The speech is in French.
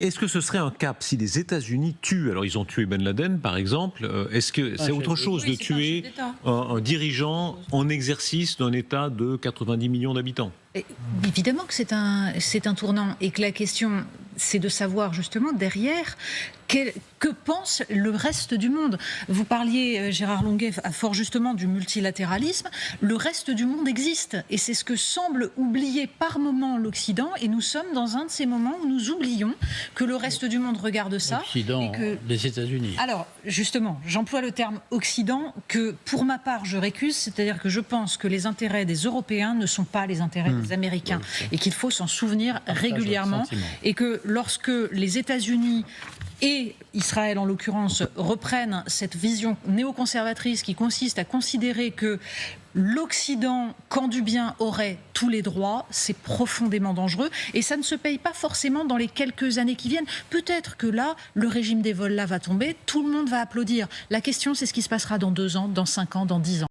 Est-ce que ce serait un cap si les États-Unis tuent, alors ils ont tué Ben Laden par exemple, est-ce que c'est autre chose de tuer un dirigeant en exercice d'un État de 90 millions d'habitants? Et évidemment que c'est un tournant et que la question, c'est de savoir justement derrière que pense le reste du monde. Vous parliez, Gérard Longuet, fort justement du multilatéralisme. Le reste du monde existe et c'est ce que semble oublier par moment l'Occident, et nous sommes dans un de ces moments où nous oublions que le reste du monde regarde ça. L'Occident, les États-Unis. Alors, justement, j'emploie le terme Occident que, pour ma part, je récuse, c'est-à-dire que je pense que les intérêts des Européens ne sont pas les intérêts des Américains et qu'il faut s'en souvenir régulièrement, et que lorsque les États-Unis et Israël en l'occurrence reprennent cette vision néoconservatrice qui consiste à considérer que l'Occident, quand du bien, aurait tous les droits, c'est profondément dangereux et ça ne se paye pas forcément dans les quelques années qui viennent. Peut-être que là, le régime des vols là va tomber, tout le monde va applaudir. La question, c'est ce qui se passera dans 2 ans, dans 5 ans, dans 10 ans.